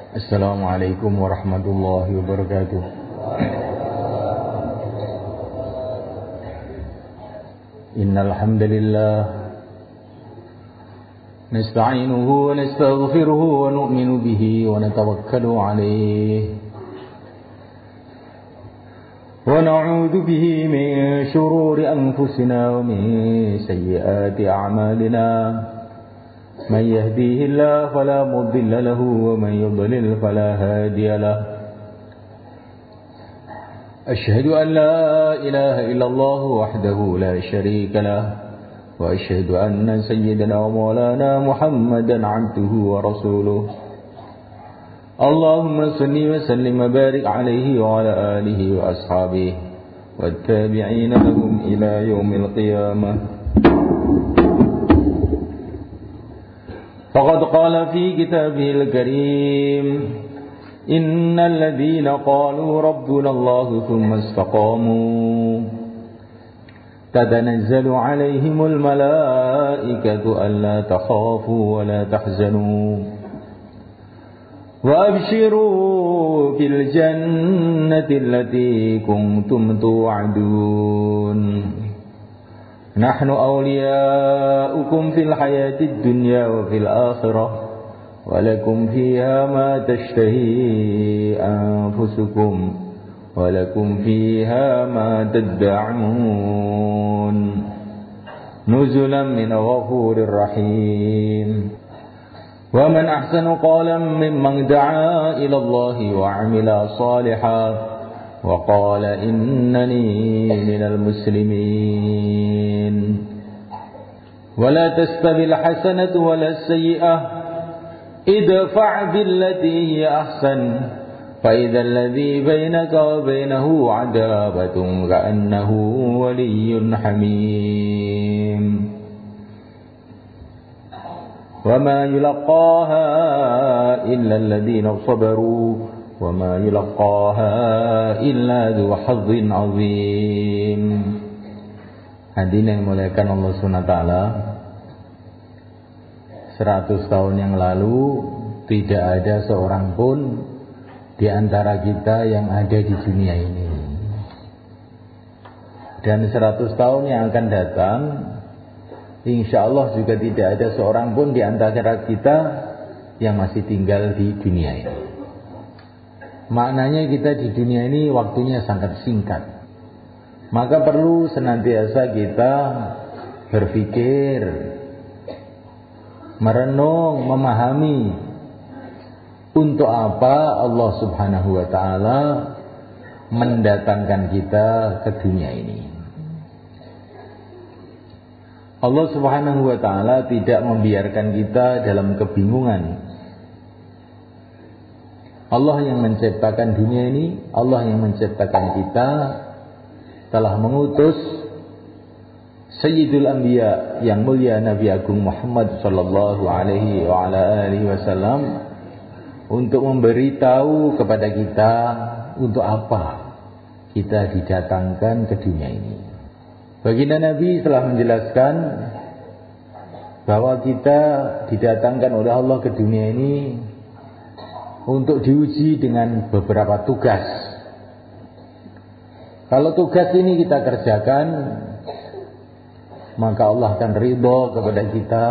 Assalamualaikum warahmatullahi wabarakatuh. Innal hamdalillah nasta'inuhu wa nastaghfiruhu wa nu'minu bihi wa natawakkalu 'alayhi wa na'udzu bihi min shururi anfusina wa min sayyiati a'malina. من يهديه الله فلا مضل له ومن يضلل فلا هادي له أشهد أن لا إله إلا الله وحده لا شريك له وأشهد أن سيدنا ومولانا محمدا عبده ورسوله اللهم صل وسلم وبارك عليه وعلى آله وأصحابه والتابعين لهم إلى يوم القيامة. فقد قال في كتابه الكريم إن الذين قالوا ربنا الله ثم استقاموا تتنزل عليهم الملائكة ألا تخافوا ولا تحزنوا وأبشروا في الجنة التي كنتم توعدون نحن أولياؤكم في الحياة الدنيا وفي الآخرة ولكم فيها ما تشتهي أنفسكم ولكم فيها ما تدعون نزلا من غفور رحيم ومن أحسن قولا ممن دعا إلى الله وعمل صالحا وقال إنني من المسلمين ولا تستوي الحسنة ولا السيئة ادفع بالتي هي أحسن فإذا الذي بينك وبينه عداوة كأنه ولي حميم وما يلقاها إلا الذين صبروا وما يلقاها إلا ذو حظ عظيم. Hadirin yang dimuliakan Allah Subhanahu wa taala, 100 tahun yang lalu tidak ada seorang pun di antara kita yang ada di dunia ini. Dan 100 tahun yang akan datang, insya Allah juga tidak ada seorang pun di antara kita yang masih tinggal di dunia ini. Maknanya kita di dunia ini waktunya sangat singkat. Maka perlu senantiasa kita berpikir, merenung, memahami untuk apa Allah Subhanahu wa taala mendatangkan kita ke dunia ini. Allah Subhanahu wa taala tidak membiarkan kita dalam kebingungan. Allah yang menciptakan dunia ini, Allah yang menciptakan kita, telah mengutus Sayyidul Anbiya yang mulia Nabi Agung Muhammad sallallahu alaihi wa ala alihi wasallam untuk memberitahu kepada kita untuk apa kita didatangkan ke dunia ini. Baginda Nabi telah menjelaskan bahwa kita didatangkan oleh Allah ke dunia ini untuk diuji dengan beberapa tugas. Kalau tugas ini kita kerjakan, maka Allah akan ridho kepada kita.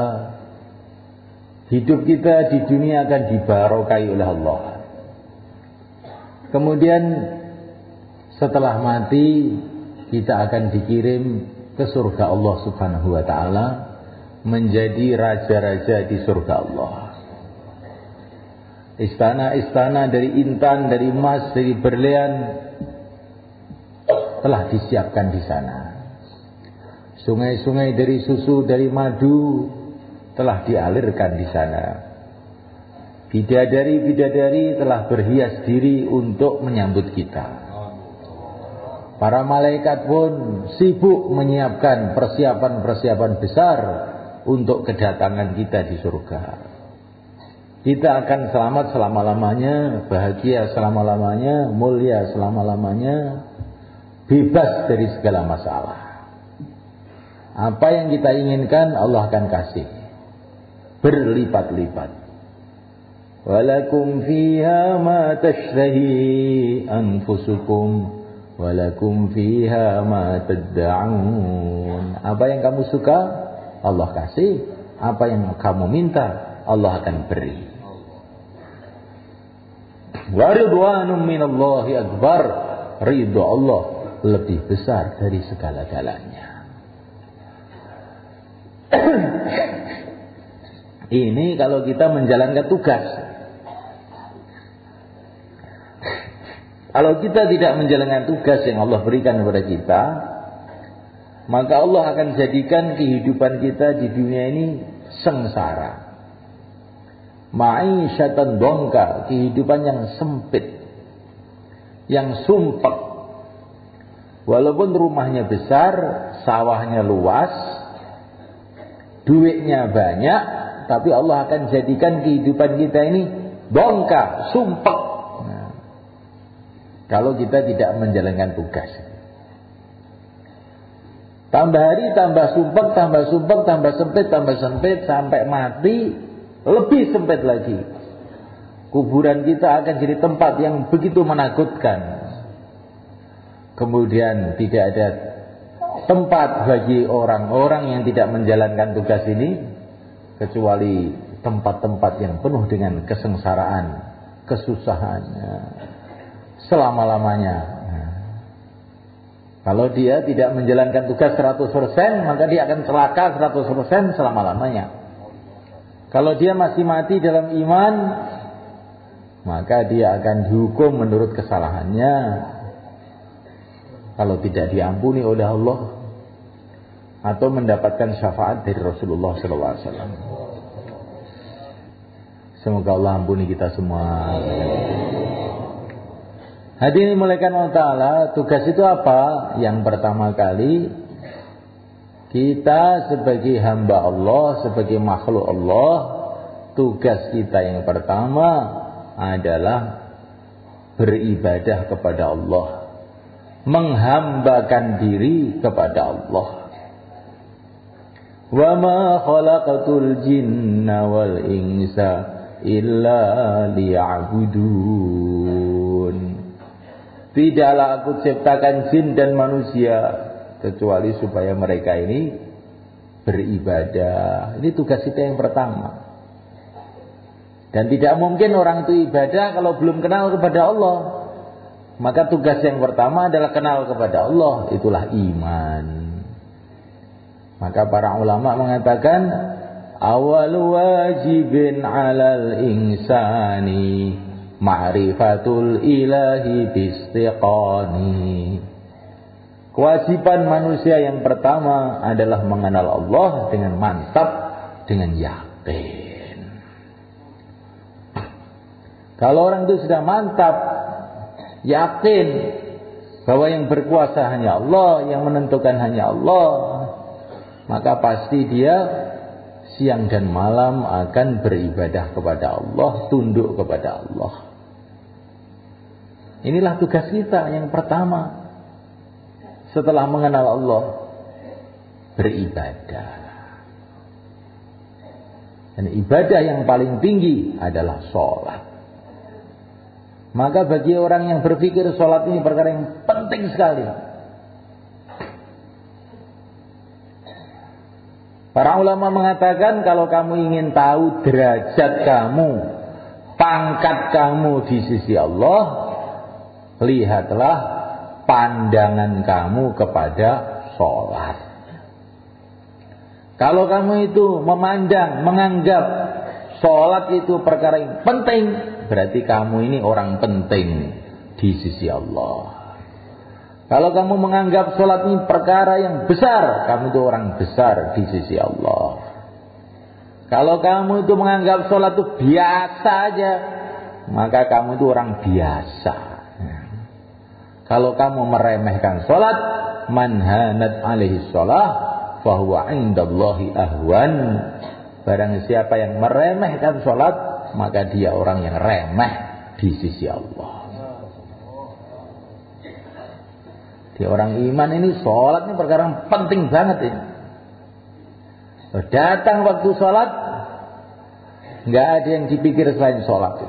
Hidup kita di dunia akan dibarokai oleh Allah. Kemudian setelah mati, kita akan dikirim ke surga Allah Subhanahu wa taala, menjadi raja-raja di surga Allah. Istana-istana dari intan, dari emas, dari berlian telah disiapkan di sana. Sungai-sungai dari susu, dari madu telah dialirkan di sana. Bidadari-bidadari telah berhias diri untuk menyambut kita. Para malaikat pun sibuk menyiapkan persiapan-persiapan besar untuk kedatangan kita di surga. Kita akan selamat selama-lamanya, bahagia selama-lamanya, mulia selama-lamanya, bebas dari segala masalah. Apa yang kita inginkan Allah akan kasih berlipat-lipat. Walakum fiha ma tashtahi anfusukum walakum fiha ma tad'un. Apa yang kamu suka Allah kasih, apa yang kamu minta Allah akan beri. Wa ridwanun minallahi akbar. Ridha Allah lebih besar dari segala-galanya. Ini kalau kita menjalankan tugas. Kalau kita tidak menjalankan tugas yang Allah berikan kepada kita, maka Allah akan jadikan kehidupan kita di dunia ini sengsara. Ma'isyatan dongka, kehidupan yang sempit, yang sumpek. Walaupun rumahnya besar, sawahnya luas, duitnya banyak, tapi Allah akan jadikan kehidupan kita ini dongka, sumpek. Nah, kalau kita tidak menjalankan tugas. Tambah hari, tambah sumpek, tambah sumpek, tambah sempit, sampai mati, lebih sempit lagi. Kuburan kita akan jadi tempat yang begitu menakutkan. Kemudian tidak ada tempat bagi orang-orang yang tidak menjalankan tugas ini, kecuali tempat-tempat yang penuh dengan kesengsaraan, kesusahan, selama-lamanya. Kalau dia tidak menjalankan tugas 100%, maka dia akan celaka 100% selama-lamanya. Kalau dia masih mati dalam iman, maka dia akan dihukum menurut kesalahannya. Kalau tidak diampuni oleh Allah, atau mendapatkan syafaat dari Rasulullah SAW. Semoga Allah ampuni kita semua. Hadirin dimulakan Allah Ta'ala, tugas itu apa? Yang pertama kali, kita sebagai hamba Allah, sebagai makhluk Allah, tugas kita yang pertama adalah beribadah kepada Allah, menghambakan diri kepada Allah. Wa ma khalaqatul jinna wal insa illa liya'budun. Tidaklah aku ciptakan jin dan manusia kecuali supaya mereka ini beribadah. Ini tugas kita yang pertama. Dan tidak mungkin orang itu ibadah kalau belum kenal kepada Allah. Maka tugas yang pertama adalah kenal kepada Allah. Itulah iman. Maka para ulama mengatakan, awal wajibin alal insani ma'rifatul ilahi bistiqani. Kewajiban manusia yang pertama adalah mengenal Allah dengan mantap, dengan yakin. Kalau orang itu sudah mantap, yakin bahwa yang berkuasa hanya Allah, yang menentukan hanya Allah, maka pasti dia siang dan malam akan beribadah kepada Allah, tunduk kepada Allah. Inilah tugas kita yang pertama setelah mengenal Allah, beribadah. Dan ibadah yang paling tinggi adalah sholat. Maka bagi orang yang berpikir sholat ini perkara yang penting sekali, para ulama mengatakan kalau kamu ingin tahu derajat kamu, pangkat kamu di sisi Allah, lihatlah pandangan kamu kepada sholat. Kalau kamu itu memandang, menganggap sholat itu perkara yang penting, berarti kamu ini orang penting di sisi Allah. Kalau kamu menganggap sholat ini perkara yang besar, kamu itu orang besar di sisi Allah. Kalau kamu itu menganggap sholat itu biasa aja, maka kamu itu orang biasa. Kalau kamu meremehkan sholat, man hanat alaihi sholah, fahuwa indallahi ahwan. Barang siapa yang meremehkan sholat, maka dia orang yang remeh di sisi Allah. Di orang iman ini sholat ini perkara yang penting banget ini. Datang waktu sholat, Nggak ada yang dipikir selain sholat.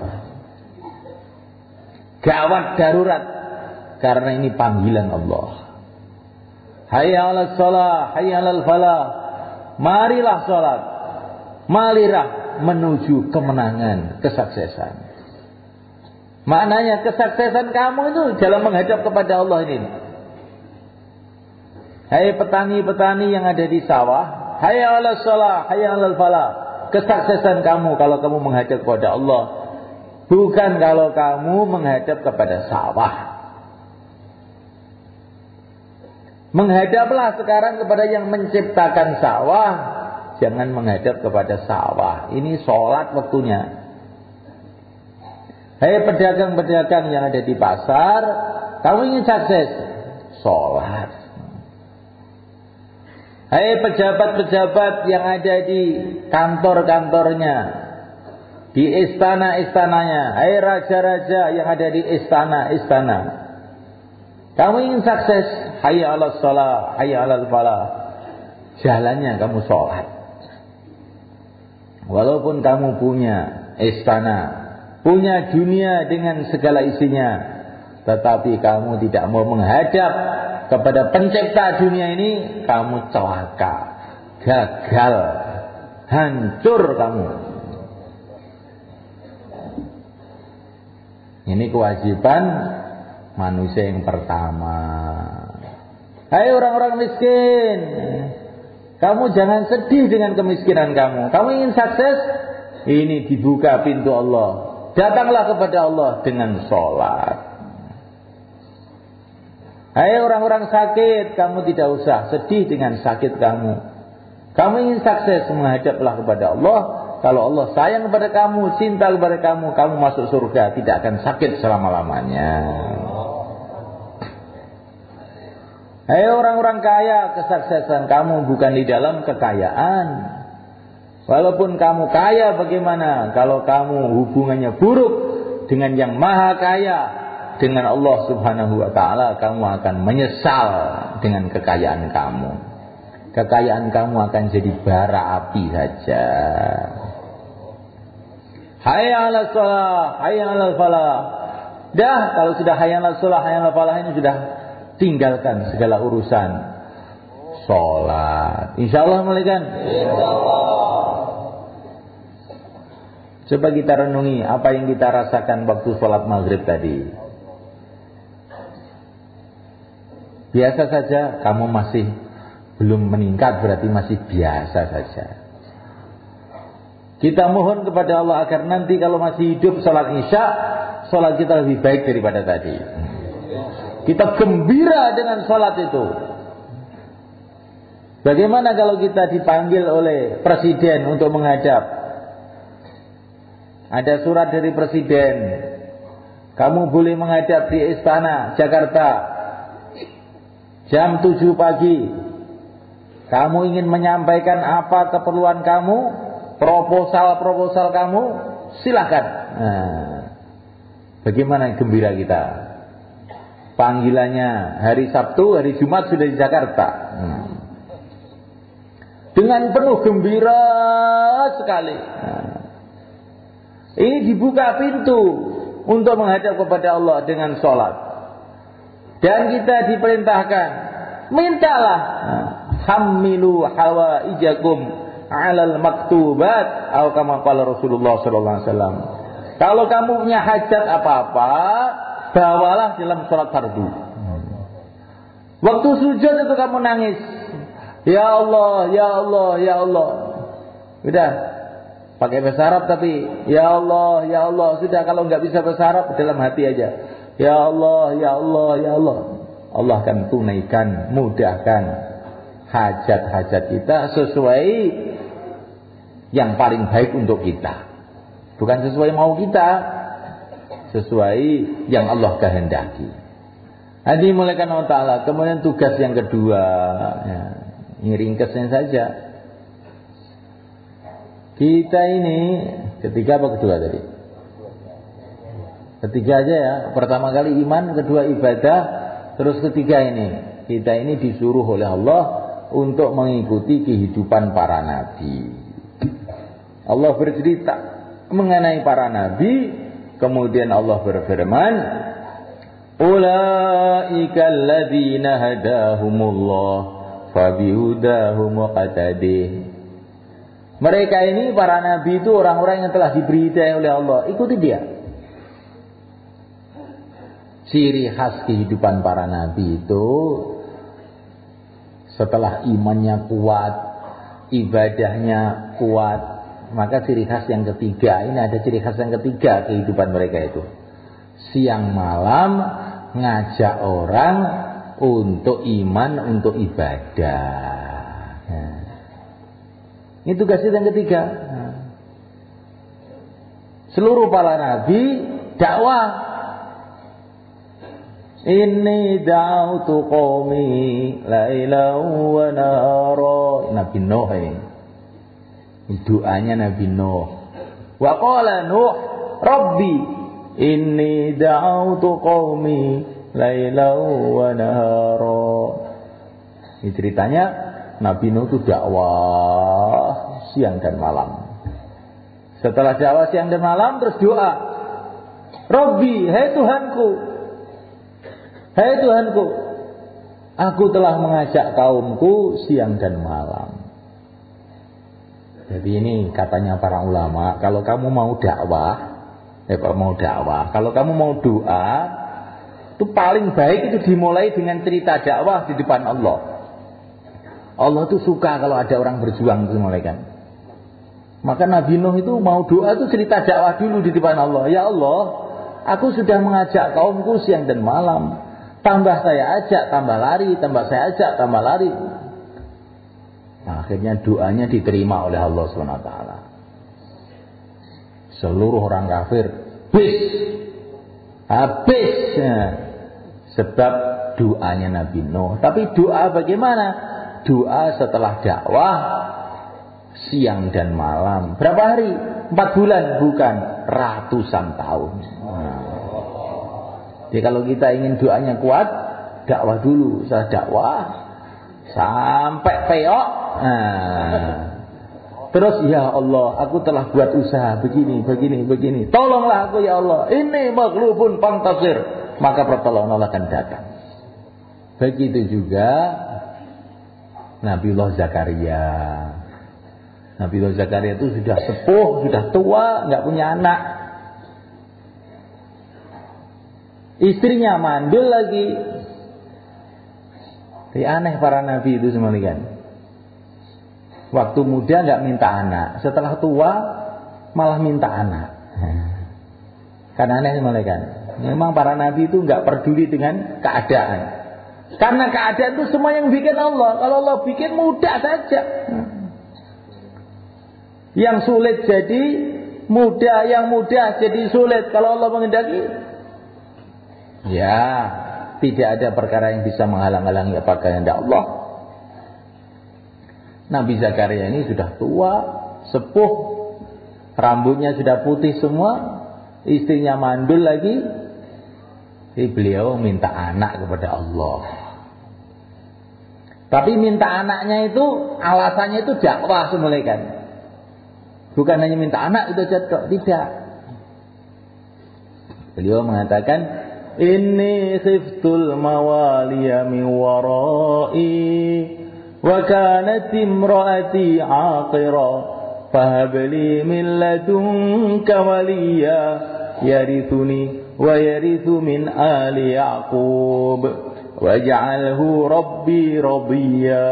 Gawat darurat, karena ini panggilan Allah. Hayya 'alas shalah, hayya 'alal falah. Marilah sholat, marilah menuju kemenangan, kesuksesan. Maknanya kesuksesan kamu itu dalam menghadap kepada Allah ini. Hai petani-petani yang ada di sawah, hayya 'alas shalah, hayya 'alal falah. Kesuksesan kamu kalau kamu menghadap kepada Allah, bukan kalau kamu menghadap kepada sawah. Menghadaplah sekarang kepada yang menciptakan sawah, jangan menghadap kepada sawah. Ini sholat waktunya. Hai pedagang-pedagang yang ada di pasar, kamu ingin sukses, sholat. Hai pejabat-pejabat yang ada di kantor-kantornya, di istana-istananya, hai raja-raja yang ada di istana-istana, kamu ingin sukses, hayya 'alas shalah, hayya 'alal falah. Jalannya kamu sholat. Walaupun kamu punya istana, punya dunia dengan segala isinya, tetapi kamu tidak mau menghadap kepada pencipta dunia ini, kamu celaka, gagal, hancur kamu. Ini kewajiban manusia yang pertama. Hai orang-orang miskin, kamu jangan sedih dengan kemiskinan kamu. Kamu ingin sukses? Ini dibuka pintu Allah. Datanglah kepada Allah dengan sholat. Hai orang-orang sakit, kamu tidak usah sedih dengan sakit kamu. Kamu ingin sukses, menghadaplah kepada Allah. Kalau Allah sayang kepada kamu, cinta kepada kamu, kamu masuk surga, tidak akan sakit selama-lamanya. Hai orang-orang kaya, kesuksesan kamu bukan di dalam kekayaan. Walaupun kamu kaya bagaimana, kalau kamu hubungannya buruk dengan yang maha kaya, dengan Allah subhanahu wa ta'ala, kamu akan menyesal dengan kekayaan kamu. Kekayaan kamu akan jadi bara api saja. Hayya 'alas shalah, hayya 'alal falah. Dah, kalau sudah hayya 'alas shalah, hayya 'alal falah ini sudah tinggalkan segala urusan sholat. Insyaallah mulaikan. Insyaallah. Coba kita renungi apa yang kita rasakan waktu sholat maghrib tadi. Biasa saja, kamu masih belum meningkat, berarti masih biasa saja. Kita mohon kepada Allah agar nanti kalau masih hidup sholat isya, sholat kita lebih baik daripada tadi. Kita gembira dengan sholat itu. Bagaimana kalau kita dipanggil oleh presiden untuk menghadap? Ada surat dari presiden, kamu boleh menghadap di istana Jakarta jam 7 pagi. Kamu ingin menyampaikan apa keperluan kamu, proposal kamu, silakan. Nah, bagaimana gembira kita? Panggilannya hari Sabtu, hari Jumat sudah di Jakarta. Dengan penuh gembira sekali. Ini dibuka pintu untuk menghadap kepada Allah dengan sholat. Dan kita diperintahkan, mintalah, hamilu hawaijakum 'alal maktubat, atau kama qala Rasulullah sallallahu alaihi wasallam. Kalau kamu punya hajat apa-apa, bawalah dalam sholat fardu. Waktu sujud itu kamu nangis, ya Allah, ya Allah, ya Allah. Sudah, pakai bahasa Arab tapi ya Allah, ya Allah. Sudah, kalau nggak bisa bahasa Arab dalam hati aja. Ya Allah, ya Allah, ya Allah. Allah akan tunaikan, mudahkan hajat-hajat kita sesuai yang paling baik untuk kita. Bukan sesuai mau kita, sesuai yang Allah kehendaki. Hadi mulaikan Allah Ta'ala. Kemudian tugas yang kedua, ya, ini ringkasnya saja. Kita ini ketiga apa kedua tadi? Ketiga aja ya. Pertama kali iman, kedua ibadah, terus ketiga ini. Kita ini disuruh oleh Allah untuk mengikuti kehidupan para nabi. Allah bercerita mengenai para nabi, kemudian Allah berfirman, ulaika alladzina hadahumullah fabihudahum muqtadih. Mereka ini para nabi itu orang-orang yang telah diberi hidayah oleh Allah, ikuti dia. Ciri khas kehidupan para nabi itu setelah imannya kuat, ibadahnya kuat, maka ciri khas yang ketiga, ini ada ciri khas yang ketiga kehidupan mereka itu. Siang malam ngajak orang untuk iman, untuk ibadah. Ini tugas yang ketiga. Seluruh para nabi dakwah. Inni da'utu qaumi lailan wa nahara. Nabi Nuh ini. Doanya Nabi Nuh. Wa qala Nuh, Rabbi inni da'utu qaumi lailan wa nahara. Ini ceritanya Nabi Nuh itu dakwah siang dan malam. Setelah dakwah siang dan malam terus doa. Rabbi, hai Tuhanku. Hai Tuhanku, aku telah mengajak kaumku siang dan malam. Jadi ini katanya para ulama, kalau kamu mau dakwah, kalau kamu mau doa, itu paling baik itu dimulai dengan cerita dakwah di depan Allah. Allah tuh suka kalau ada orang berjuang itu mulai kan. Maka Nabi Nuh itu mau doa itu cerita dakwah dulu di depan Allah. Ya Allah, aku sudah mengajak kaumku siang dan malam. Tambah saya ajak, tambah lari, tambah saya ajak, tambah lari. Nah, akhirnya doanya diterima oleh Allah SWT. Seluruh orang kafir habis. Sebab doanya Nabi Nuh. Tapi doa bagaimana? Doa setelah dakwah siang dan malam. Berapa hari? 4 bulan? Bukan, ratusan tahun. Jadi kalau kita ingin doanya kuat, dakwah dulu. Saya dakwah sampai peok. Terus ya Allah, aku telah buat usaha begini. Tolonglah aku ya Allah. Ini maghlubun fantasir. Maka pertolongan Allah akan datang. Begitu juga Nabiullah Zakaria. Nabiullah Zakaria itu sudah sepuh, sudah tua, nggak punya anak. Istrinya mandul lagi. Jadi aneh para nabi itu semua kan. Waktu muda nggak minta anak, setelah tua malah minta anak. Kan aneh semua kan. Memang para nabi itu nggak peduli dengan keadaan. Karena keadaan itu semua yang bikin Allah. Kalau Allah bikin mudah saja. Yang sulit jadi mudah, yang mudah jadi sulit. Kalau Allah menghendaki, ya, tidak ada perkara yang bisa menghalang-halangi apa kehendak Allah. Nabi Zakaria ini sudah tua, sepuh, rambutnya sudah putih semua, istrinya mandul lagi. Jadi beliau minta anak kepada Allah. Tapi minta anaknya itu alasannya itu dakwah semula kan. Bukan hanya minta anak itu saja, tidak. Beliau mengatakan, inni khiftul mawaliya min warai wa kanat imraati aqira fahabli min ladunka waliya yarithuni wa yarithu min ali yaqub waj'alhu rabbi radiya.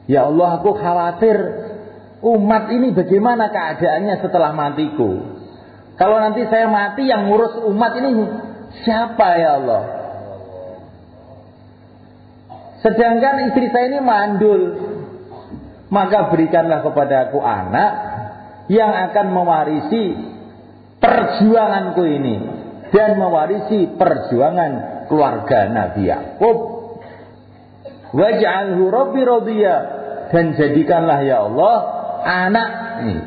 Ya Allah, aku khawatir umat ini bagaimana keadaannya setelah matiku. Kalau nanti saya mati, yang ngurus umat ini siapa ya Allah? Sedangkan istri saya ini mandul. Maka berikanlah kepada aku anak yang akan mewarisi perjuanganku ini dan mewarisi perjuangan keluarga Nabi Yakub. Waj'alhu rabbi radiya, dan jadikanlah ya Allah anak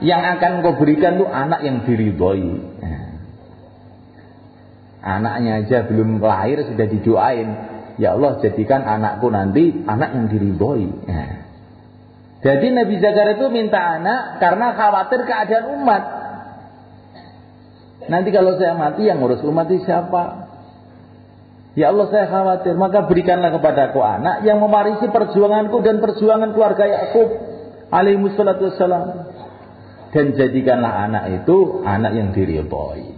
yang akan kau berikan itu anak yang diridhoi. Anaknya aja belum lahir sudah didoain, ya Allah jadikan anakku nanti anak yang diridhoi. Jadi Nabi Zakaria itu minta anak karena khawatir keadaan umat. Nanti kalau saya mati yang ngurus umat itu siapa? Ya Allah, saya khawatir, maka berikanlah kepadaku anak yang mewarisi perjuanganku dan perjuangan keluarga Yakub alaihi wassalatu wassalam. Dan jadikanlah anak itu anak yang diridhoi.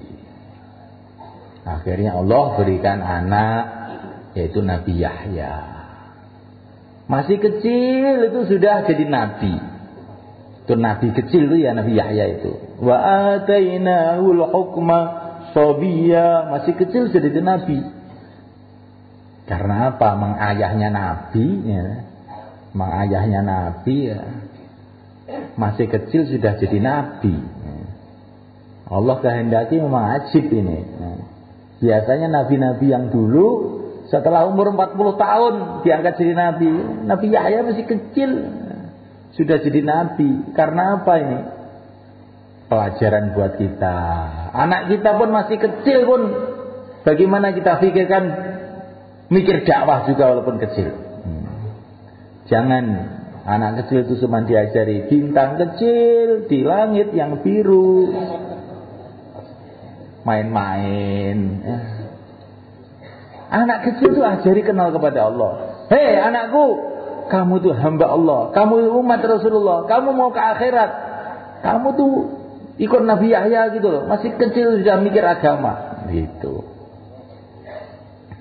Akhirnya Allah berikan anak, yaitu Nabi Yahya. Masih kecil itu sudah jadi nabi. Itu nabi kecil itu ya, Nabi Yahya itu. Wa atainahul hukma sabiyya, masih kecil sudah jadi nabi. Karena apa? Mengayahnya nabi ya. Mengayahnya nabi ya. Masih kecil sudah jadi nabi. Allah kehendaki memang ajib ini. Biasanya nabi-nabi yang dulu setelah umur 40 tahun diangkat jadi nabi. Nabi Yahya masih kecil sudah jadi nabi. Karena apa ini? Pelajaran buat kita. Anak kita pun masih kecil pun bagaimana kita pikirkan mikir dakwah juga walaupun kecil. Jangan anak kecil itu cuma diajari bintang kecil di langit yang biru, main-main. Anak kecil itu ajari kenal kepada Allah. Hei anakku, kamu tuh hamba Allah, kamu umat Rasulullah, kamu mau ke akhirat, kamu tuh ikut Nabi Yahya gitu loh. Masih kecil sudah mikir agama gitu.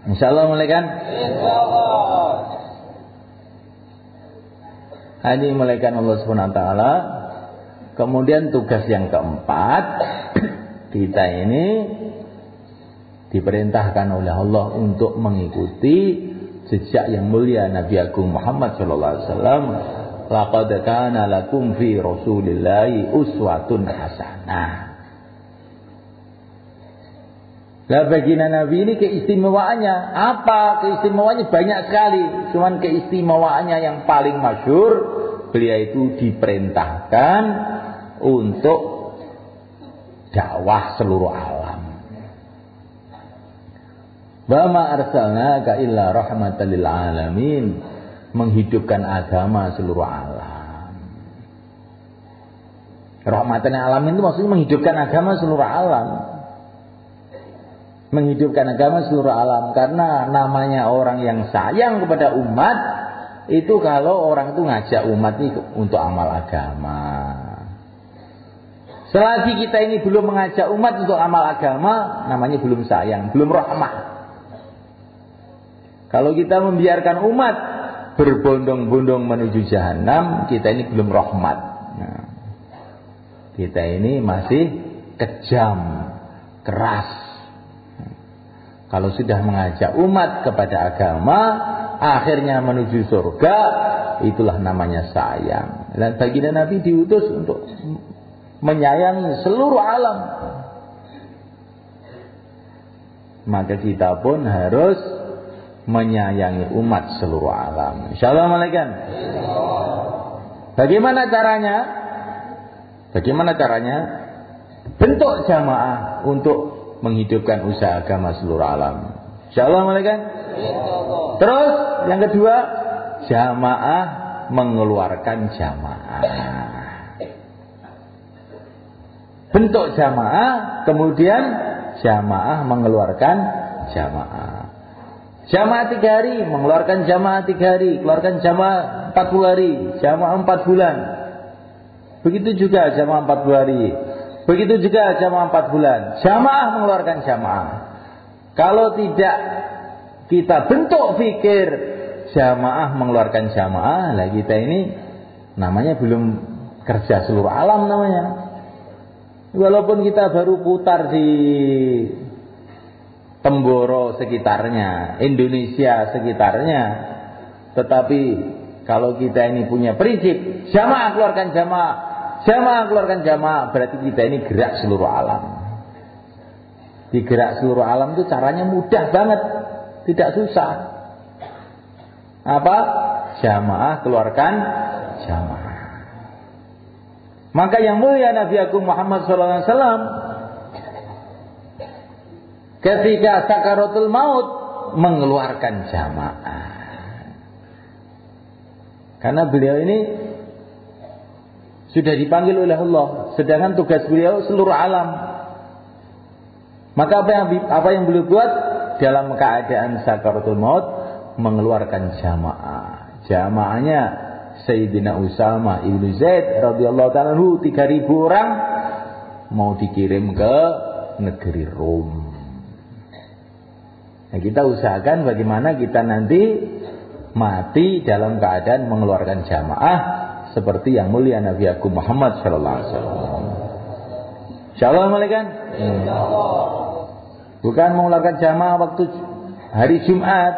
Insyaallah mulai kan? Insyaallah. Ini mulaikan Allah Subhanahu wa taala. Kemudian tugas yang keempat, kita ini diperintahkan oleh Allah untuk mengikuti jejak yang mulia Nabi Agung Muhammad sallallahu alaihi wasallam. Laqad kana lakum fi Rasulillahi uswatun hasanah. Lah baginda Nabi ini keistimewaannya apa? Keistimewaannya banyak sekali. Cuman keistimewaannya yang paling masyhur, beliau itu diperintahkan untuk dakwah seluruh alam. Wa ma arsalnaka illa rahmatan lil alamin, menghidupkan agama seluruh alam. Rahmatan lil alamin itu maksudnya menghidupkan agama seluruh alam. Menghidupkan agama seluruh alam. Karena namanya orang yang sayang kepada umat itu kalau orang itu ngajak umat ini untuk amal agama. Selagi kita ini belum mengajak umat untuk amal agama, namanya belum sayang, belum rahmah. Kalau kita membiarkan umat berbondong-bondong menuju jahanam, kita ini belum rahmat. Nah, kita ini masih kejam, keras. Kalau sudah mengajak umat kepada agama, akhirnya menuju surga, itulah namanya sayang. Dan baginda Nabi diutus untuk menyayangi seluruh alam. Maka kita pun harus menyayangi umat seluruh alam. Insyaallah malaikat. Bagaimana caranya? Bagaimana caranya? Bentuk jamaah untuk menghidupkan usaha agama seluruh alam. Insyaallah malaikat. Terus yang kedua, jamaah mengeluarkan jamaah. Bentuk jamaah, kemudian jamaah mengeluarkan jamaah. Jamaah 3 hari, mengeluarkan jamaah 3 hari, keluarkan jamaah 40 hari, jamaah 4 bulan. Begitu juga jamaah 40 hari. Begitu juga jamaah 4 bulan. Jamaah mengeluarkan jamaah. Kalau tidak kita bentuk fikir jamaah mengeluarkan jamaah, lah kita ini namanya belum kerja seluruh alam namanya. Walaupun kita baru putar di Temboro sekitarnya, Indonesia sekitarnya, tetapi kalau kita ini punya prinsip jamaah keluarkan jamaah, jamaah keluarkan jamaah, berarti kita ini gerak seluruh alam. Digerak seluruh alam itu caranya mudah banget, tidak susah. Apa? Jamaah keluarkan jamaah. Maka yang mulia Nabi Agung Muhammad SAW ketika sakaratul maut mengeluarkan jamaah. Karena beliau ini Sudah dipanggil oleh Allah, sedangkan tugas beliau seluruh alam. Maka apa yang beliau buat dalam keadaan sakaratul maut, mengeluarkan jamaah. Jamaahnya Sayyidina Usama ibnu Zaid radhiyallahu ta'ala 3.000 orang mau dikirim ke negeri Rom. Nah, kita usahakan bagaimana kita nanti mati dalam keadaan mengeluarkan jamaah seperti yang mulia Nabi Agung Muhammad sallallahu alaihi wasallam. Insyaallah malaikat. Bukan mengeluarkan jamaah waktu hari Jumat,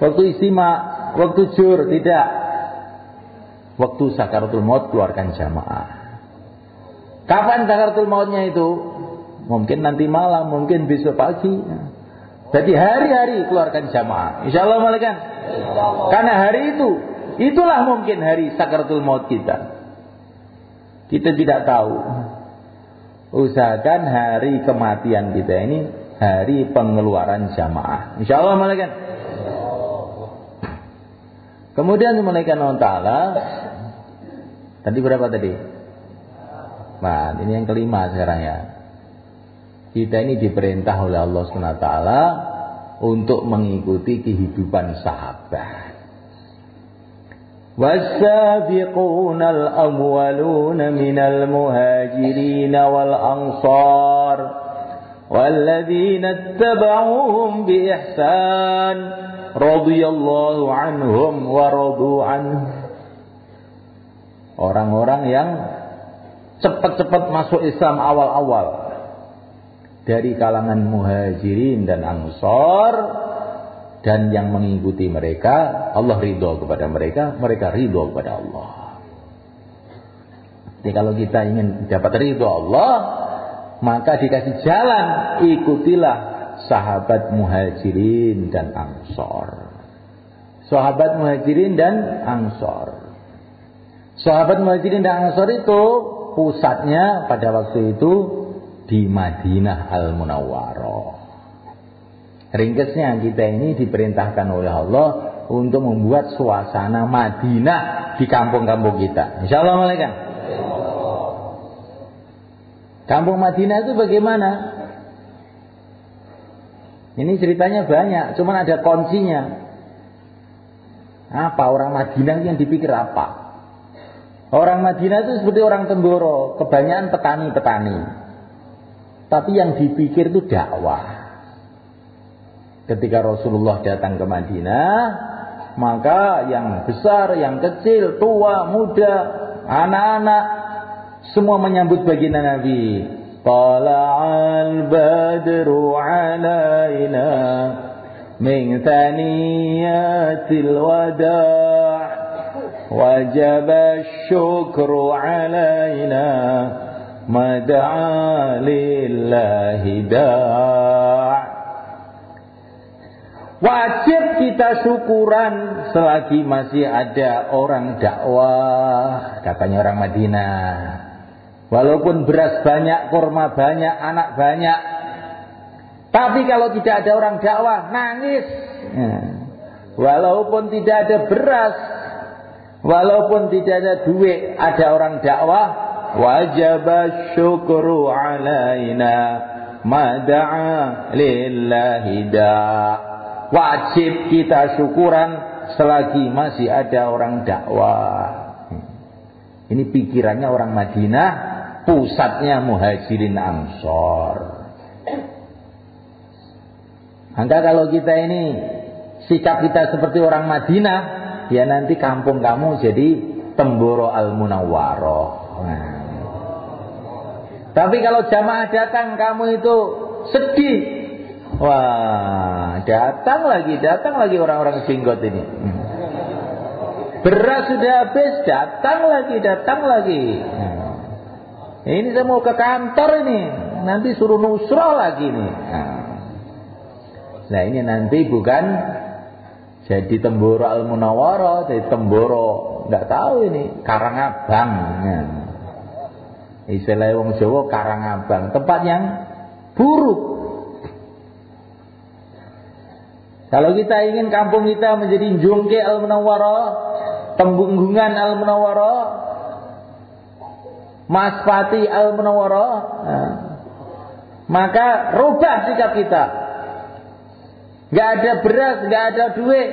waktu istima, waktu zuhur, tidak. Waktu sakaratul maut keluarkan jamaah. Kapan sakaratul mautnya itu? Mungkin nanti malam, mungkin besok pagi. Jadi hari-hari keluarkan jamaah. Insyaallah malaikat. Karena hari itu, itulah mungkin hari sakaratul maut kita. Kita tidak tahu. Usahakan hari kematian kita ini hari pengeluaran jamaah. Insyaallah malaikat. Kemudian malaikat Allah Ta'ala, tadi berapa tadi? Nah, ini yang kelima sekarang ya. Kita ini diperintah oleh Allah SWT untuk mengikuti kehidupan sahabat. وَالسَّابِقُونَ الْأَوَّلُونَ مِنَ الْمُهَاجِرِينَ وَالْأَنصَارِ وَالَّذِينَ اتَّبَعُوهُمْ بِإِحْسَانٍ رَضِيَ اللَّهُ عَنْهُمْ وَرَضُوا عَنْهُ. Orang-orang yang cepat-cepat masuk Islam awal-awal dari kalangan muhajirin dan ansor, dan yang mengikuti mereka, Allah ridho kepada mereka, mereka ridho kepada Allah. Jadi kalau kita ingin dapat ridho Allah, maka dikasih jalan, ikutilah sahabat muhajirin dan ansor. Sahabat muhajirin dan ansor. Sahabat muhajirin dan ansor itu pusatnya pada waktu itu di Madinah Al-Munawwarah. Ringkasnya kita ini diperintahkan oleh Allah untuk membuat suasana Madinah di kampung-kampung kita. Insyaallah malaikat. Kampung Madinah itu bagaimana? Ini ceritanya banyak, cuman ada kuncinya. Apa orang Madinah yang dipikir apa? Orang Madinah itu seperti orang Temboro, kebanyakan petani-petani. Tapi yang dipikir itu dakwah. Ketika Rasulullah datang ke Madinah, maka yang besar, yang kecil, tua, muda, anak-anak, semua menyambut baginda Nabi. Tala'al badru alaina min thaniyatil wada' wajaba syukru alaina mada'a lillahi da'. Wajib kita syukuran selagi masih ada orang dakwah, katanya orang Madinah. Walaupun beras banyak, kurma banyak, anak banyak, tapi kalau tidak ada orang dakwah, nangis. Walaupun tidak ada beras, walaupun tidak ada duit, ada orang dakwah, wajib syukru alaina mada'a lillahi da'. Wajib kita syukuran selagi masih ada orang dakwah. Ini pikirannya orang Madinah, pusatnya muhajirin ansor. Maka kalau kita ini sikap kita seperti orang Madinah, ya nanti kampung kamu jadi Temboro Al-Munawwarah. Tapi kalau jamaah datang kamu itu sedih, wah, datang lagi orang-orang jenggot ini. Beras sudah habis, datang lagi. Ini saya mau ke kantor ini, nanti suruh nusrah lagi nih. Nah ini nanti bukan jadi Temboro Al-Munawwarah, jadi Temboro, nggak tahu ini Karangabang. Istilah wong Jawa Karangabang, tempat yang buruk. Kalau kita ingin kampung kita menjadi Jongke Al-Munawwarah, Tembunggungan Al-Munawwarah, Masfati Al-Munawwarah, maka rubah sikap kita. Gak ada beras, gak ada duit,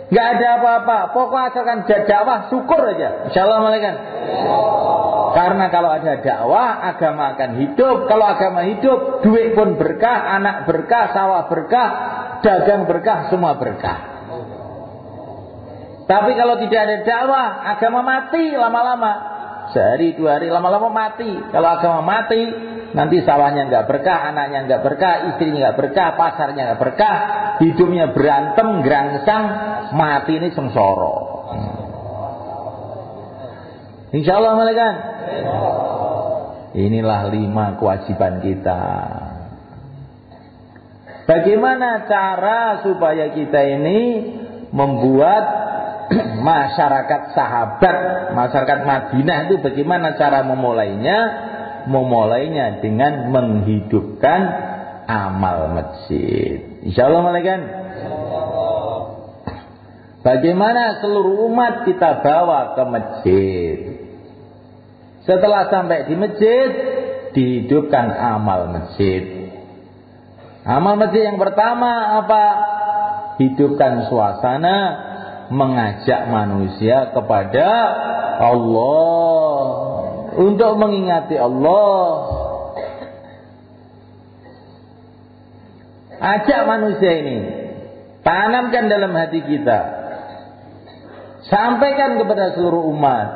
gak ada apa-apa. Pokoknya asalkan dakwah, syukur aja. Insyaallah malaikat. Karena kalau ada dakwah, agama akan hidup. Kalau agama hidup, duit pun berkah, anak berkah, sawah berkah, dagang berkah, semua berkah. Tapi kalau tidak ada dakwah, agama mati lama-lama. Sehari, 2 hari, lama-lama mati. Kalau agama mati, nanti sawahnya nggak berkah, anaknya nggak berkah, istrinya nggak berkah, pasarnya nggak berkah, hidupnya berantem, gerangsang, mati ini sengsara. Insyaallah malaikat. Inilah 5 kewajiban kita. Bagaimana cara supaya kita ini membuat masyarakat sahabat, masyarakat Madinah itu bagaimana cara memulainya? Memulainya dengan menghidupkan amal masjid. Insyaallah malaikat. Bagaimana seluruh umat kita bawa ke masjid. Setelah sampai di masjid, dihidupkan amal masjid. Amal masjid yang pertama apa? Hidupkan suasana, mengajak manusia kepada Allah, untuk mengingati Allah. Ajak manusia ini, tanamkan dalam hati kita, sampaikan kepada seluruh umat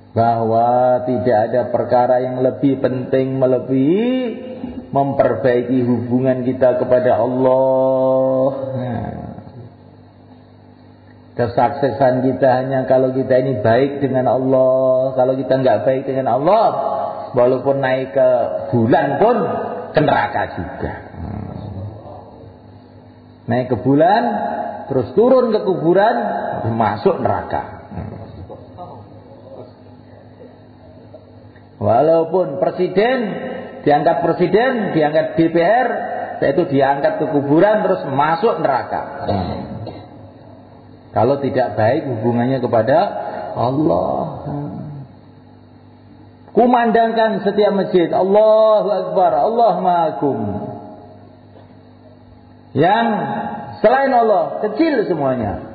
bahwa tidak ada perkara yang lebih penting melebihi memperbaiki hubungan kita kepada Allah. Kesuksesan kita hanya kalau kita ini baik dengan Allah. Kalau kita nggak baik dengan Allah, walaupun naik ke bulan pun ke neraka juga. Naik ke bulan, terus turun ke kuburan, masuk neraka. Walaupun presiden, diangkat presiden, diangkat DPR, yaitu diangkat ke kuburan terus masuk neraka. Kalau tidak baik hubungannya kepada Allah. Kumandangkan setiap masjid, Allahu Akbar, Allah Ma'akum. Yang selain Allah kecil semuanya.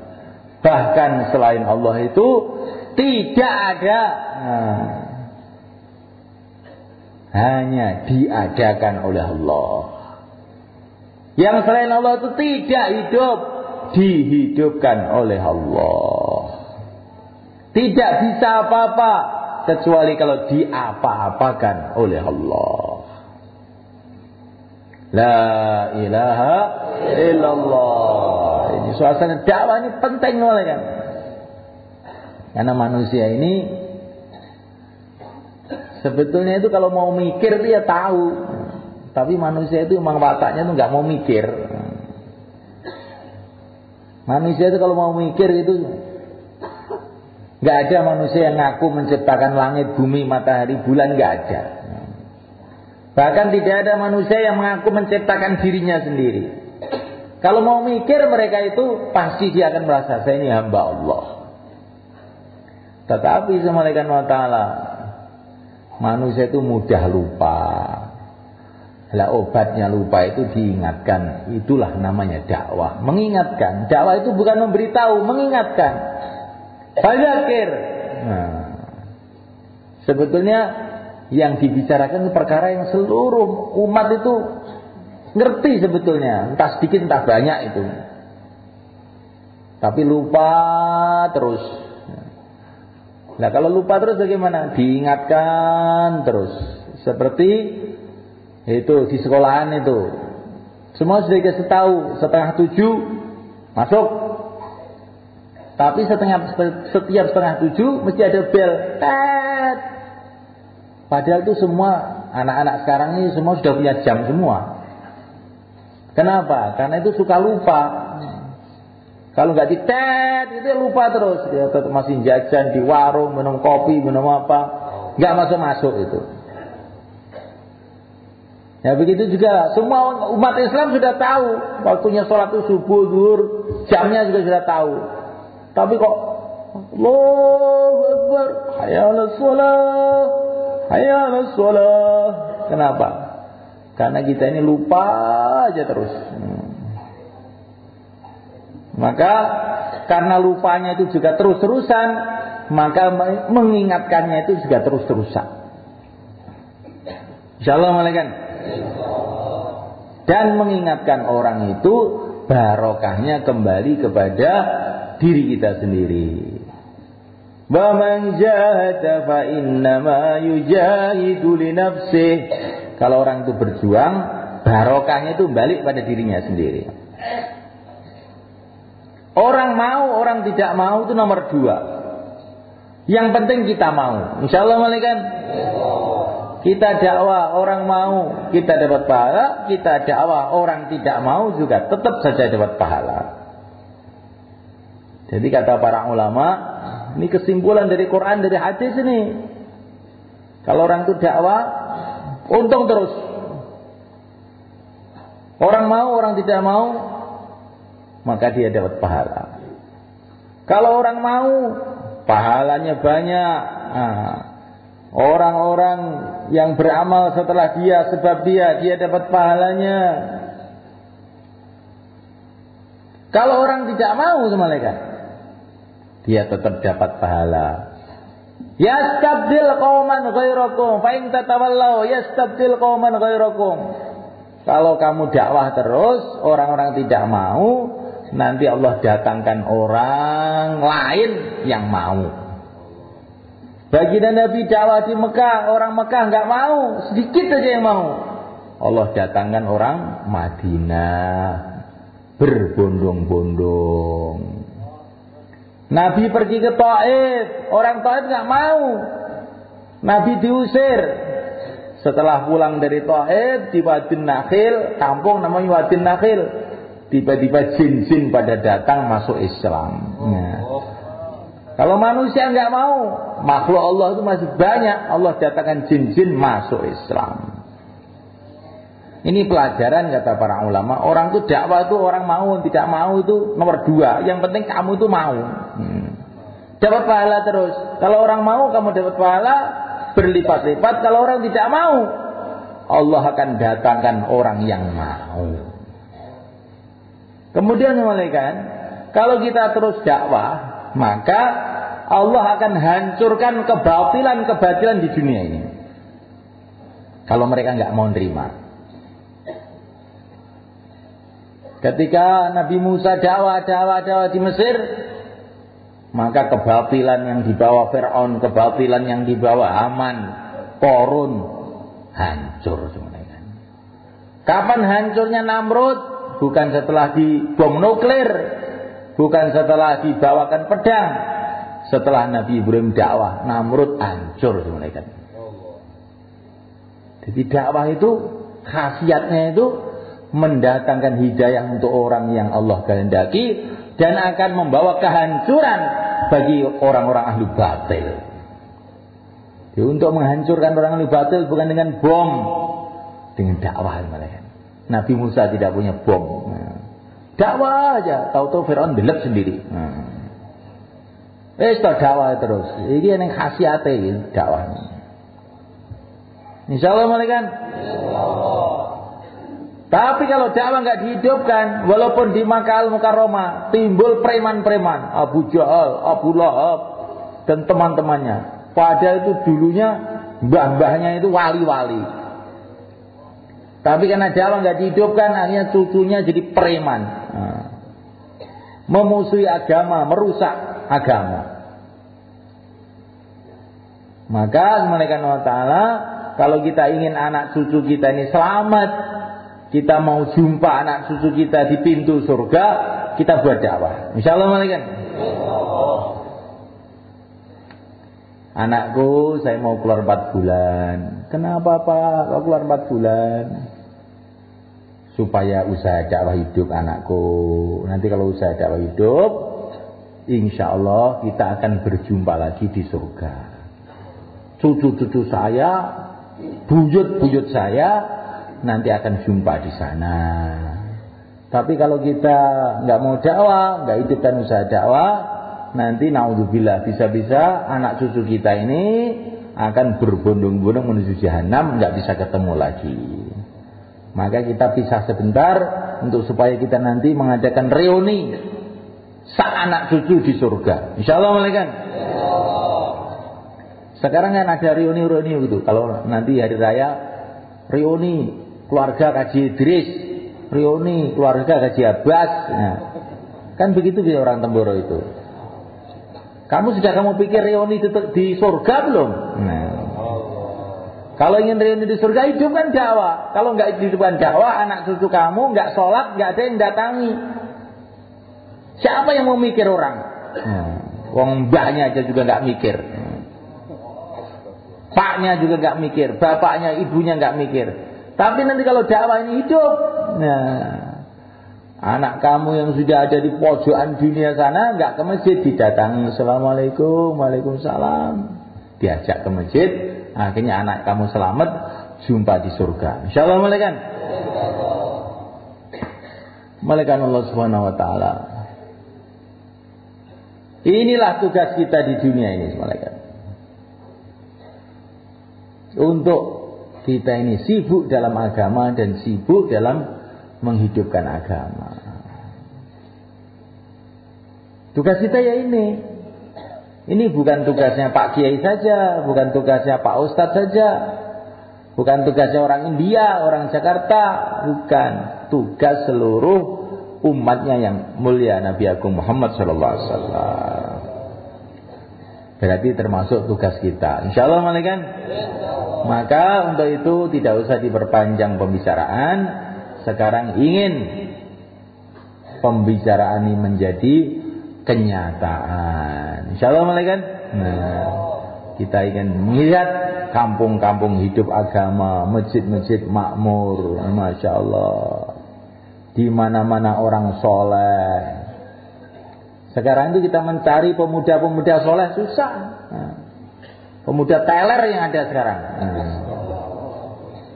Bahkan selain Allah itu tidak ada. Hanya diadakan oleh Allah. Yang selain Allah itu tidak hidup, dihidupkan oleh Allah. Tidak bisa apa-apa kecuali kalau diapa-apakan oleh Allah. La ilaha illallah. Ini suasana dakwah ini penting kan? Karena manusia ini sebetulnya itu kalau mau mikir dia tahu, tapi manusia itu memang wataknya itu nggak mau mikir. Manusia itu kalau mau mikir itu nggak ada manusia yang ngaku menciptakan langit, bumi, matahari, bulan, nggak ada. Bahkan tidak ada manusia yang mengaku menciptakan dirinya sendiri. Kalau mau mikir mereka itu pasti dia akan merasa saya ini hamba Allah. Tetapi sama Allah Ta'ala, manusia itu mudah lupa. Lah obatnya lupa itu diingatkan. Itulah namanya dakwah. Mengingatkan. Dakwah itu bukan memberitahu, mengingatkan. Fadzakir. Sebetulnya yang dibicarakan perkara yang seluruh umat itu ngerti sebetulnya. Entah sedikit entah banyak itu. Tapi lupa terus. Nah kalau lupa terus bagaimana? Diingatkan terus. Seperti itu di sekolahan itu. Semua sudah dikasih tahu 6:30 masuk. Tapi setiap 6:30 mesti ada bel. Tet. Padahal itu semua anak-anak sekarang ini semua sudah punya jam semua. Kenapa? Karena itu suka lupa. Kalau nggak ditet, itu lupa terus. Dia tetap masih jajan di warung, minum kopi, minum apa. Nggak masuk-masuk itu. Ya begitu juga. Semua umat Islam sudah tahu. Waktunya sholat itu subuh, zuhur, jamnya juga sudah tahu. Tapi kok Allahu Akbar, hayya 'alas shalah, hayya 'alas shalah. Kenapa? Karena kita ini lupa aja terus. Maka karena lupanya itu juga terus-terusan, maka mengingatkannya itu juga terus-terusan. Insyaallah malaikat. Dan mengingatkan orang itu barokahnya kembali kepada diri kita sendiri. Wa man jahada fa innama yujahidu li nafsihi. Kalau orang itu berjuang, barokahnya itu balik pada dirinya sendiri. Orang mau, orang tidak mau itu nomor 2. Yang penting kita mau. Insyaallah malaikat. Kita dakwah orang mau, kita dapat pahala. Kita dakwah orang tidak mau juga tetap saja dapat pahala. Jadi kata para ulama, ini kesimpulan dari Quran, dari hadis ini. Kalau orang itu dakwah, untung terus. Orang mau, orang tidak mau, maka dia dapat pahala. Kalau orang mau, pahalanya banyak. Orang-orang yang beramal setelah dia, sebab dia dapat pahalanya. Kalau orang tidak mau, malaikat, dia tetap dapat pahala. Yastabdil qauman ghairakum fa in tatawallaw yastabdil qauman ghairakum. Kalau kamu dakwah terus, orang-orang tidak mau, nanti Allah datangkan orang lain yang mau. Baginda Nabi dakwah di Mekah, orang Mekah nggak mau, sedikit aja yang mau. Allah datangkan orang Madinah berbondong-bondong. Nabi pergi ke Taif, orang Taif nggak mau. Nabi diusir. Setelah pulang dari Taif di Wadin Nakhil, kampung namanya Wadin Nakhil, tiba-tiba jin-jin pada datang masuk Islam. Kalau manusia nggak mau, makhluk Allah itu masih banyak. Allah datangkan jin-jin masuk Islam. Ini pelajaran kata para ulama. Orang itu dakwah itu orang mau tidak mau itu nomor 2. Yang penting kamu itu mau. Dapat pahala terus. Kalau orang mau kamu dapat pahala berlipat-lipat. Kalau orang tidak mau, Allah akan datangkan orang yang mau. Kemudian malaikat, kalau kita terus dakwah, maka Allah akan hancurkan kebatilan-kebatilan di dunia ini. Kalau mereka nggak mau nerima. Ketika Nabi Musa dakwah di Mesir, maka kebatilan yang dibawa Fir'aun, kebatilan yang dibawa Haman, Qarun, hancur semuanya. Kapan hancurnya Namrud? Bukan setelah dibom nuklir, bukan setelah dibawakan pedang. Setelah Nabi Ibrahim dakwah, Namrud hancur semuanya. Jadi dakwah itu khasiatnya itu mendatangkan hidayah untuk orang yang Allah kehendaki dan akan membawa kehancuran bagi orang-orang ahli batil. Jadi untuk menghancurkan orang ahli batil bukan dengan bom, dengan dakwah malaikat. Nabi Musa tidak punya bom. Dakwah aja, tahu-tahu Fir'aun belek sendiri. Dakwah terus. Ini yang khasiatnya dakwah. Insyaallah malaikat. Tapi kalau dakwah nggak dihidupkan, walaupun di Makkah Al-Mukarramah timbul preman-preman, Abu Jahal, Abu Lahab dan teman-temannya. Padahal itu dulunya mbah-mbahnya itu wali-wali. Tapi karena dakwah nggak dihidupkan, akhirnya cucunya jadi preman, memusuhi agama, merusak agama. Maka malaikat Allah Ta'ala, kalau kita ingin anak cucu kita ini selamat, kita mau jumpa anak cucu kita di pintu surga, kita buat dakwah. Insyaallah malaikat. Anakku, saya mau keluar 4 bulan. Kenapa Pak? Kau keluar 4 bulan? Supaya usaha dakwah hidup anakku. Nanti kalau usaha dakwah hidup, insyaallah kita akan berjumpa lagi di surga. Cucu-cucu saya, buyut-buyut saya, nanti akan jumpa di sana. Tapi kalau kita nggak mau dakwah, nggak hidupkan usaha dakwah, nanti naudzubillah bisa-bisa anak cucu kita ini akan berbondong-bondong menuju jahanam, enggak bisa ketemu lagi. Maka kita pisah sebentar untuk supaya kita nanti mengadakan reuni anak cucu di surga. Insyaallah malaikat. Sekarang kan ada reuni gitu. Kalau nanti hari raya reuni keluarga Kaji Idris, reuni keluarga Kaji Abbas. Nah, kan begitu dia orang Temboro itu. Kamu pikir reuni di surga belum? Nah, kalau ingin reuni di surga, hidupkan dakwah. Kalau nggak hidupkan dakwah, anak cucu kamu nggak sholat, nggak ada yang datangi. Siapa yang mau mikir orang? Wong mbahnya aja juga nggak mikir. Paknya juga nggak mikir, bapaknya, ibunya nggak mikir. Tapi nanti kalau dakwah ini hidup, nah, anak kamu yang sudah ada di pojokan dunia sana nggak ke masjid, didatangi, assalamualaikum, waalaikumsalam, diajak ke masjid, akhirnya anak kamu selamat, jumpa di surga. Insyaallah malaikat. Malaikat Allah Subhanahu Wa Taala. Inilah tugas kita di dunia ini, malaikat. Untuk kita ini sibuk dalam agama dan sibuk dalam menghidupkan agama. Tugas kita ya ini. Ini bukan tugasnya Pak Kiai saja, bukan tugasnya Pak Ustadz saja, bukan tugasnya orang India, orang Jakarta, bukan. Tugas seluruh umatnya yang mulia Nabi Agung Muhammad SAW. Berarti termasuk tugas kita. Insyaallah malaikat. Maka untuk itu tidak usah diperpanjang pembicaraan. Sekarang ingin pembicaraan ini menjadi kenyataan. Insyaallah malaikat. Nah, kita ingin melihat kampung-kampung hidup agama, masjid-masjid makmur, masya Allah. Di mana-mana orang soleh. Sekarang itu kita mencari pemuda-pemuda soleh susah. Nah, pemuda teler yang ada sekarang. Nah,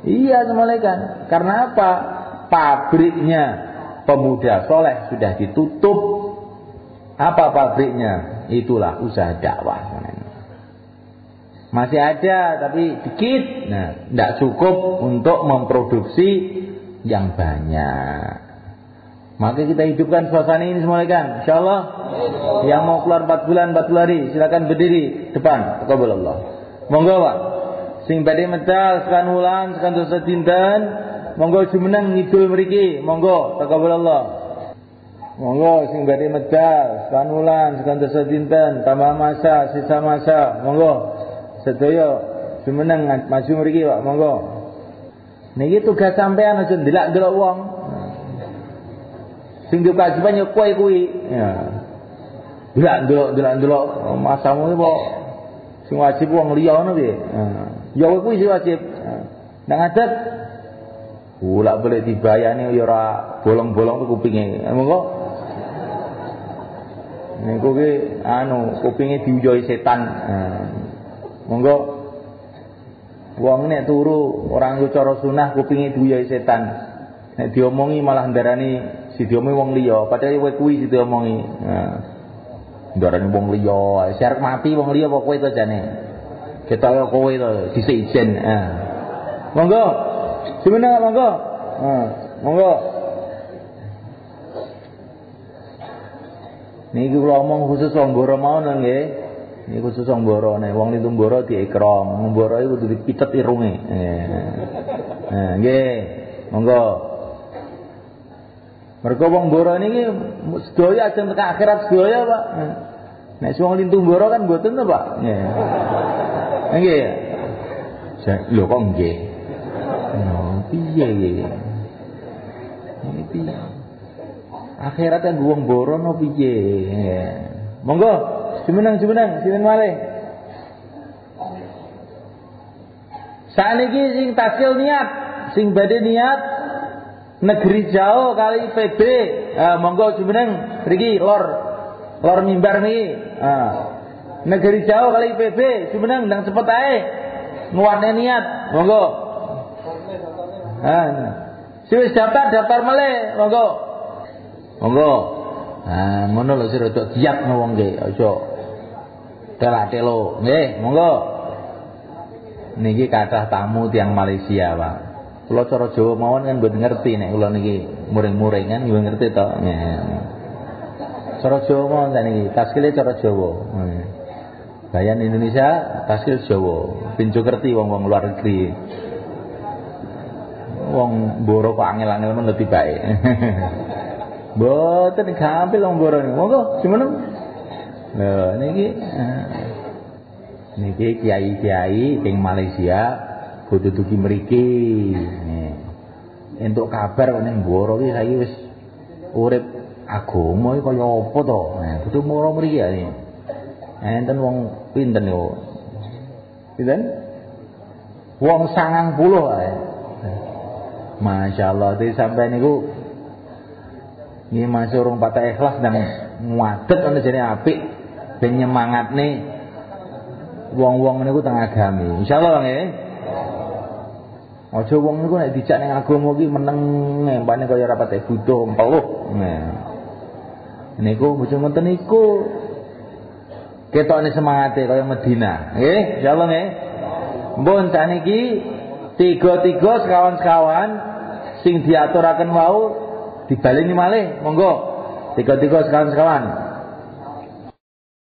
iya malaikat. Karena apa? Pabriknya pemuda soleh sudah ditutup. Apa pabriknya? Itulah usaha dakwah. Masih ada tapi dikit. Nah, tidak cukup untuk memproduksi yang banyak. Maka kita hidupkan suasana ini malaikat. Insyaallah. Yang mau keluar 4 bulan 40 hari silakan berdiri depan. Taqabbalallah. Monggo Pak. Sing badhe medal sekan wulan sekan dosa dinten, monggo jumeneng ngidul mriki. Monggo taqabbalallah. Monggo sing badhe medal sekan wulan sekan dosa dinten, tambah masa, sisa masa. Monggo. Sedaya jumeneng maju mriki Pak. Monggo. Niki tugas sampean aja ndelok wong. Sing kewajiban yo kowe kuwi. Ya. Delok masamu iki kok sing wajib wong liya ngono piye? Ya kowe kuwi sing wajib. Nang ngadeg bolak-balik dibayani ya ora bolong-bolong kupinge. Monggo. Niku ki kupinge diuyohi setan. Monggo. Wong nek turu orang yo cara sunah kupinge diuyohi setan. Nek diomongi malah ndarani si diomongi wong liya, padahal kowe kuwi sing diomongi. Ndarani wong liya, siarep mati wong liya apa kowe to jane. Ketok kowe to dhisik ijen. Monggo. Simena monggo. Monggo. Niki kula omong khusus wong Mboro mau nggih. Niki khusus wong Mboro nek wong nitu Mboro diikram. Wong Mboro iku kudu dipitet irunge. Nggih. Monggo. Mergo wong Mboro niki sedaya ajeng tekan akhirat sedaya, Pak. Nek wong lintu Mboro kan mboten to, Pak. Nggih. Lho kok nggih. Piye iki? Iki piye? Akhirat kan wong Mboro no piye? Monggo, jumeneng sinten malih. Saniki sing tasil niat, sing badhe niat negeri jauh kali PB, monggo jumeneng mriki lor mimbar niki. Negeri jauh kali PB, jumeneng ndang cepet ae. Nguwane niat, monggo. Sing wis daftar malih, monggo. Monggo. Nah, ngono lho sing rada giat wong nggih, aja telak-telo. Nggih, monggo. Niki kathah tamu tiyang Malaysia, Pak. Kula cara Jawa mawon kan mboten ngerti nek kula niki muring-muring kan nggih ngerti to. Cara Jawa mawon ta niki, taskile cara Jawa. Bayan Indonesia, taskil Jawa. Pinjo ngerti wong-wong luar negeri. Wong Mboro kok angel-angel men lebih baik. Mboten gampil wong Mboro niku. Monggo, jumeneng. Lho niki kiai-kiai ing Malaysia kudu dugi mriki. Entuk kabar ning Mboro iki saiki wis urip agama iki kaya apa to? Nah, kudu moro mriki ya. Enten wong pinten niku? Pinten? Wong 90 ae. Masyaallah iki sampai niku nggih masuk urung patah ikhlas dan nguadet ana jane apik ben nyemangatne wong-wong niku teng agami. Insyaallah nggih. Aja wong niku nek dijak ning agama iki meneng ngempane kaya ora patek butuh empeluh. Nah. Niku bojo ngoten niku ketokne semangate kaya Medina. Nggih, insyaallah nggih. Mbon saniki tiga-tiga sekawan-sekawan sing diaturaken wau dibaleni malih. Monggo. Tiga-tiga sekawan-sekawan.